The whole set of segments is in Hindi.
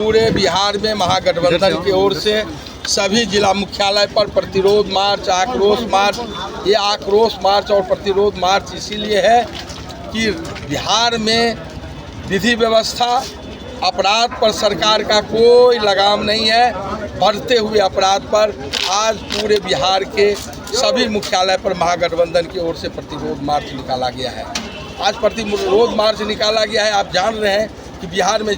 पूरे बिहार में महागठबंधन की ओर से सभी जिला मुख्यालय पर प्रतिरोध मार्च, आक्रोश मार्च। ये आक्रोश मार्च और प्रतिरोध मार्च इसीलिए है कि बिहार में विधि व्यवस्था, अपराध पर सरकार का कोई लगाम नहीं है। बढ़ते हुए अपराध पर आज पूरे बिहार के सभी मुख्यालय पर महागठबंधन की ओर से प्रतिरोध मार्च निकाला गया है। आज प्रतिरोध मार्च निकाला गया है। आप जान रहे हैं कि बिहार में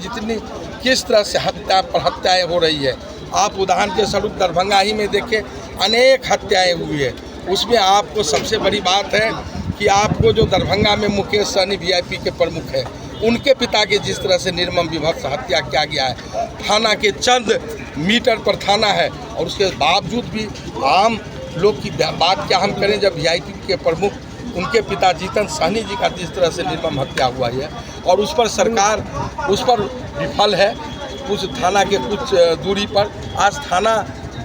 किस तरह से हत्याएं हो रही है। आप उदाहरण के स्वरूप दरभंगा ही में देखें, अनेक हत्याएं हुई है। उसमें आपको सबसे बड़ी बात है कि आपको जो दरभंगा में मुकेश सहनी वीआईपी के प्रमुख है, उनके पिता के जिस तरह से निर्मम विभत्स हत्या किया गया है। थाना के चंद मीटर पर थाना है और उसके बावजूद भी आम लोग की बात क्या हम करें, जब वीआईपी के प्रमुख उनके पिता जीतन सहनी जी का जिस तरह से निर्मम हत्या हुआ है और उस पर सरकार उस पर विफल है। कुछ थाना के कुछ दूरी पर आज थाना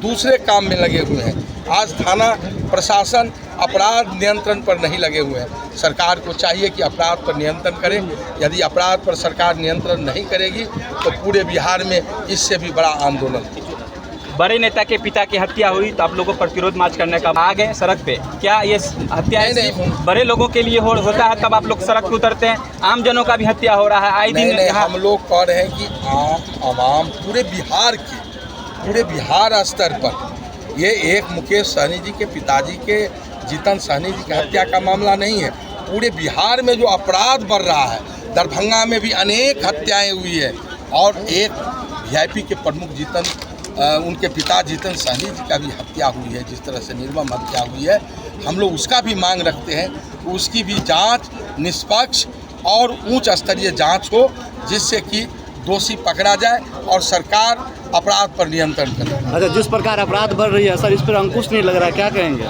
दूसरे काम में लगे हुए हैं। आज थाना प्रशासन अपराध नियंत्रण पर नहीं लगे हुए हैं। सरकार को चाहिए कि अपराध पर नियंत्रण करें। यदि अपराध पर सरकार नियंत्रण नहीं करेगी तो पूरे बिहार में इससे भी बड़ा आंदोलन। बड़े नेता के पिता की हत्या हुई तो आप लोगों को प्रतिरोध मार्च करने का आ गए सड़क पे। क्या ये हत्या नहीं बड़े लोगों के लिए होता है तब आप लोग सड़क पे उतरते हैं? आम जनों का भी हत्या हो रहा है आए दिन। हम लोग कह रहे हैं कि आवाम पूरे बिहार स्तर पर ये एक मुकेश सहनी जी के पिताजी के जीतन सहनी जी की हत्या का मामला नहीं है। पूरे बिहार में जो अपराध बढ़ रहा है, दरभंगा में भी अनेक हत्याएं हुई है और एक वीआईपी के प्रमुख उनके पिता जीतन सहनी जी का भी हत्या हुई है। जिस तरह से निर्मम हत्या हुई है, हम लोग उसका भी मांग रखते हैं कि उसकी भी जांच निष्पक्ष और उच्च स्तरीय जांच हो, जिससे कि दोषी पकड़ा जाए और सरकार अपराध पर नियंत्रण करे। अच्छा, जिस प्रकार अपराध बढ़ रही है सर, इस पर अंकुश नहीं लग रहा, क्या कहेंगे?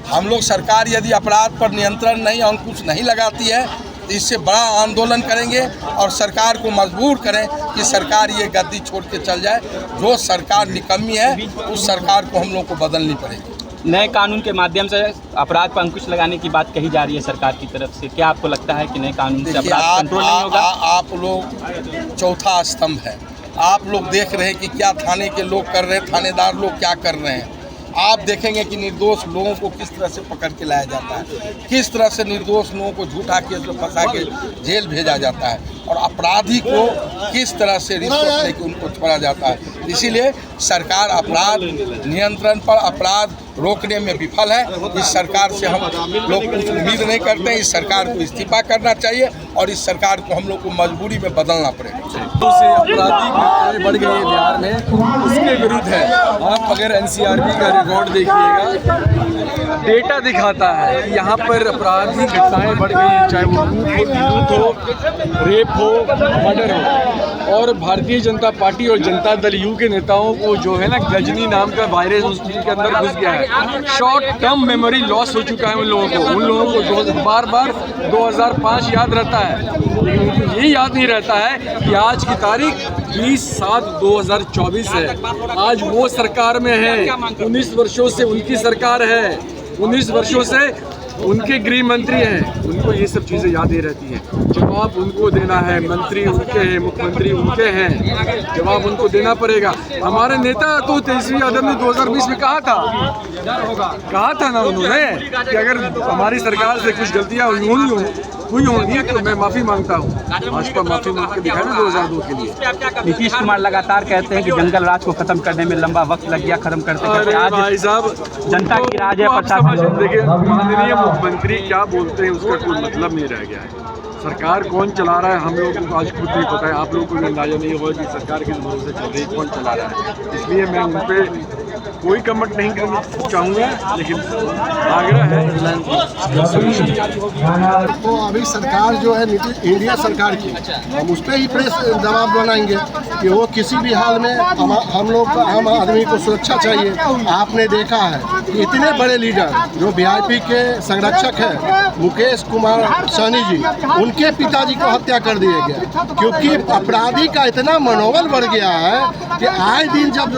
हम लोग सरकार यदि अपराध पर नियंत्रण नहीं, अंकुश नहीं लगाती है, इससे बड़ा आंदोलन करेंगे और सरकार को मजबूर करें कि सरकार ये गद्दी छोड़ के चल जाए। जो सरकार निकम्मी है उस सरकार को हम लोग को बदलनी पड़ेगी। नए कानून के माध्यम से अपराध पर अंकुश लगाने की बात कही जा रही है सरकार की तरफ से। क्या आपको लगता है कि नए कानून से अपराध कंट्रोल नहीं होगा? आप लोग चौथा स्तंभ है। आप लोग देख रहे हैं कि क्या थाने के लोग कर रहे हैं, थानेदार लोग क्या कर रहे हैं। आप देखेंगे कि निर्दोष लोगों को किस तरह से पकड़ के लाया जाता है, किस तरह से निर्दोष लोगों को झूठा केस में फंसा के जेल भेजा जाता है और अपराधी को किस तरह से रिश्वत लेके उनको छोड़ा जाता है। इसीलिए सरकार अपराध नियंत्रण पर, अपराध रोकने में विफल है। इस सरकार से हम लोग कुछ उम्मीद नहीं करते हैं। इस सरकार को इस्तीफा करना चाहिए और इस सरकार को हम लोग को मजबूरी में बदलना पड़ेगा। से अपराधी घटनाएं बढ़ गई है बिहार में, उसके विरुद्ध है। आप अगर एनसीआरबी का रिकॉर्ड देखिएगा, डेटा दिखाता है कि यहाँ पर अपराधी घटनाएं बढ़ गई हैं, चाहे वो लूट हो, रेप हो, मर्डर हो। और भारतीय जनता पार्टी और जनता दल यू के नेताओं को जो है ना, गजनी नाम का वायरस उनके अंदर घुस गया है। शॉर्ट टर्म मेमोरी लॉस हो चुका है उन लोगों को बार बार 2005 याद रहता है, लेकिन उनको ये याद नहीं रहता है कि आज की तारीख 20/7/2024 है। आज वो सरकार में है, 19 वर्षों से उनकी सरकार है, 19 वर्षों से उनके गृह मंत्री हैं। उनको ये सब चीज़ें याद ही रहती हैं। जवाब उनको देना है, मंत्री उनके हैं, मुख्यमंत्री उनके हैं, जवाब उनको देना पड़ेगा। हमारे नेता तो तेजस्वी यादव ने 2020 में कहा था ना उन्होंने कि अगर हमारी सरकार से कुछ गलतियाँ हुई होंगी तो मैं माफ़ी मांगता हूँ। भाजपा माफ़ी मांग के दिखाया ना 2002 के लिए। नीतीश कुमार लगातार कहते हैं कि जंगल राज को खत्म करने में लंबा वक्त लग गया, खत्म करते आज भाई साहब जनता की राज है। देखिए, माननीय मुख्यमंत्री क्या बोलते हैं उसका कोई मतलब नहीं रह गया है। सरकार कौन चला रहा है हम लोगों को आज खुद नहीं पता है। आप लोगों को भी अंदाजा नहीं होगा कि सरकार किस भरोसे चल रही है, कौन चला रहा है। इसलिए मैं उन पर कोई कमेंट नहीं करना चाहूँगा, लेकिन आग्रह है तो अभी सरकार जो है इंडिया सरकार की, हम उस पर ही प्रेस दबाव बनाएंगे कि वो किसी भी हाल में हम लोग आम आदमी को सुरक्षा चाहिए। आपने देखा है कि इतने बड़े लीडर जो वीआईपी के संरक्षक हैं, मुकेश कुमार सहनी जी, उनके पिताजी को हत्या कर दिया गया, क्योंकि अपराधी का इतना मनोबल बढ़ गया है कि आए दिन जब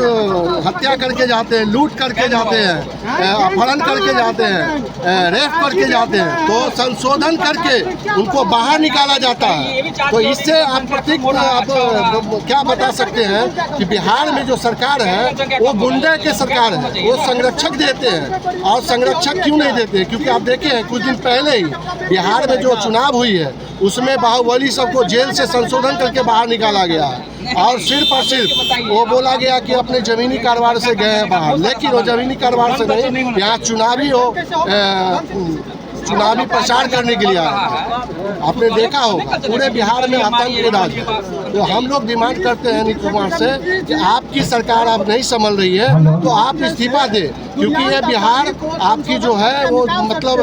हत्या करके जाते हैं, लूट करके जाते हैं, अपहरण करके जाते हैं, रेप करके जाते हैं, तो संशोधन करके उनको बाहर निकाला जाता है। तो इससे आप क्या बता सकते हैं कि बिहार में जो सरकार है वो गुंडे के सरकार है, वो संरक्षक देते हैं। और संरक्षक क्यों नहीं देते? क्योंकि आप देखे हैं कुछ दिन पहले ही बिहार में जो चुनाव हुई है उसमें बाहुबली सबको जेल से संशोधन करके बाहर निकाला गया है और सिर्फ और सिर्फ वो बोला गया कि अपने जमीनी कारोबार से गए हैं बाहर, लेकिन वो जमीनी कारोबार से नहीं, यहाँ चुनावी प्रचार करने के लिए आए। आपने देखा होगा पूरे बिहार में आतंक के राज है। तो हम लोग डिमांड करते हैं नीतीश कुमार से कि आपकी सरकार आप नहीं संभल रही है तो आप इस्तीफा दें, क्योंकि ये बिहार आपकी जो है वो मतलब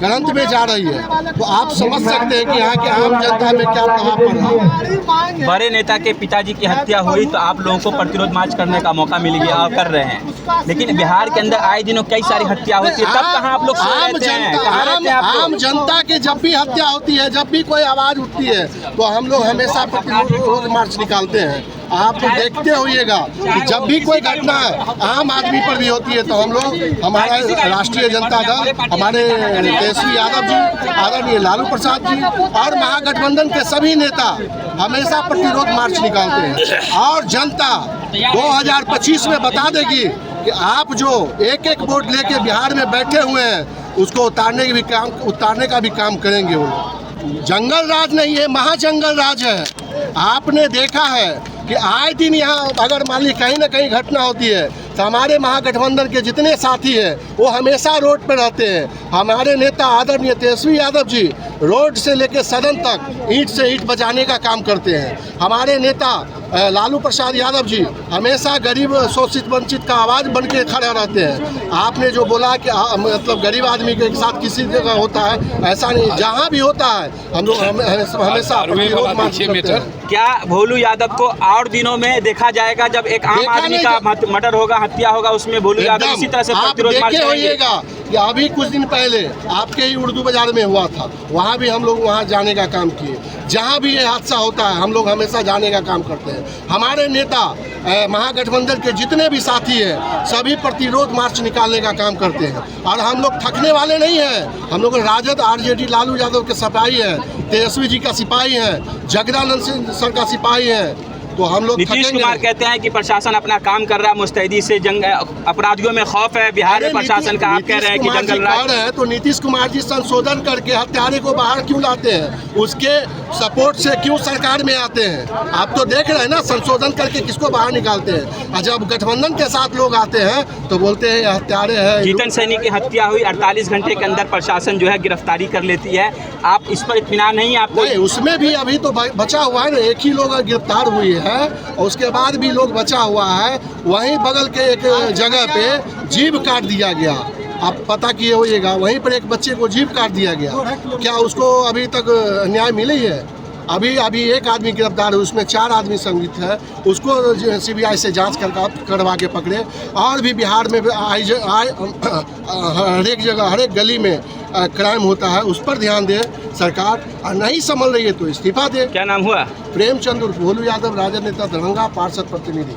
गलत में जा रही है। तो आप समझ सकते हैं कि यहाँ के आम जनता में क्या प्रभाव पड़ रहा है। बड़े नेता के पिताजी की हत्या हुई तो आप लोगों को प्रतिरोध मार्च करने का मौका मिल गया और कर रहे हैं, लेकिन बिहार के अंदर आए दिनों कई सारी हत्या होती है, तब कहाँ आप लोग आम जनता के जब भी हत्या होती है, जब भी कोई आवाज उठती है तो हम लोग हमेशा प्रतिरोध मार्च निकालते हैं। आप देखते होइएगा कि जब भी कोई घटना आम आदमी पर भी होती है तो हम लोग, हमारा राष्ट्रीय जनता दल, हमारे तेजस्वी यादव जी, आदरणीय लालू प्रसाद जी और महागठबंधन के सभी नेता हमेशा प्रतिरोध मार्च निकालते हैं। और जनता 2025 में बता देगी कि आप जो एक एक वोट लेके बिहार में बैठे हुए हैं उसको उतारने का भी काम करेंगे। वो जंगल राज नहीं है, महाजंगल राज है। आपने देखा है कि आए दिन यहाँ अगर मान ली कहीं ना कहीं घटना होती है तो हमारे महागठबंधन के जितने साथी हैं वो हमेशा रोड पर रहते हैं। हमारे नेता आदरणीय तेजस्वी यादव जी रोड से लेकर सदन तक ईंट से ईंट बचाने का काम करते हैं। हमारे नेता लालू प्रसाद यादव जी हमेशा गरीब शोषित वंचित का आवाज़ बन के खड़े रहते हैं। आपने जो बोला कि मतलब गरीब आदमी के साथ किसी जगह होता है, ऐसा नहीं, जहाँ भी होता है हम लोग हमेशा प्रतिरोध मार्च करते हैं। क्या भोलू यादव को और दिनों में देखा जाएगा जब एक आम आदमी का मर्डर होगा, हत्या होगा, उसमें भोलू यादव इसी तरह से प्रतिरोध मार्च करेंगे? कि अभी कुछ दिन पहले आपके ही उर्दू बाजार में हुआ था, वहाँ भी हम लोग वहाँ जाने का काम किए। जहाँ भी ये हादसा होता है हम लोग हमेशा जाने का काम करते हैं। हमारे नेता महागठबंधन के जितने भी साथी हैं सभी प्रतिरोध मार्च निकालने का काम करते हैं और हम लोग थकने वाले नहीं हैं। हम लोग राजद आरजेडी लालू यादव के सिपाही हैं, तेजस्वी जी का सिपाही हैं, जगदानंद सर का सिपाही हैं। तो हम लोग नीतीश कुमार कहते हैं कि प्रशासन अपना काम कर रहा है, मुस्तैदी से जंग अपराधियों में खौफ है बिहार में प्रशासन का। आप कह रहे हैं कि जंगल राज है, तो नीतीश कुमार जी संशोधन करके हत्यारे को बाहर क्यों लाते हैं? उसके सपोर्ट से क्यों सरकार में आते हैं? आप तो देख रहे हैं ना, संशोधन करके किसको बाहर निकालते हैं। और जब गठबंधन के साथ लोग आते हैं तो बोलते हैं हत्यारे है। जीतन सैनी की हत्या हुई, 48 घंटे के अंदर प्रशासन जो है गिरफ्तारी कर लेती है, आप इस पर इत्मीनान नहीं? आप नहीं, उसमें भी अभी तो बचा हुआ है ना, एक ही लोग गिरफ्तार हुई है और उसके बाद भी लोग बचा हुआ है। वहीं बगल के एक जगह पे जीभ काट दिया गया, आप पता किए होइएगा, वहीं पर एक बच्चे को जीभ काट दिया गया। क्या उसको अभी तक न्याय मिली है? अभी एक आदमी गिरफ्तार है, उसमें 4 आदमी संलिप्त है, उसको सीबीआई से जांच करवा के पकड़े। और भी बिहार में हर एक जगह हर एक गली में क्राइम होता है, उस पर ध्यान दे सरकार। और नहीं संभल रही है तो इस्तीफा दे। क्या नाम हुआ? प्रेमचंद उर्फ भोलू यादव, राजद नेता, दरभंगा पार्षद प्रतिनिधि।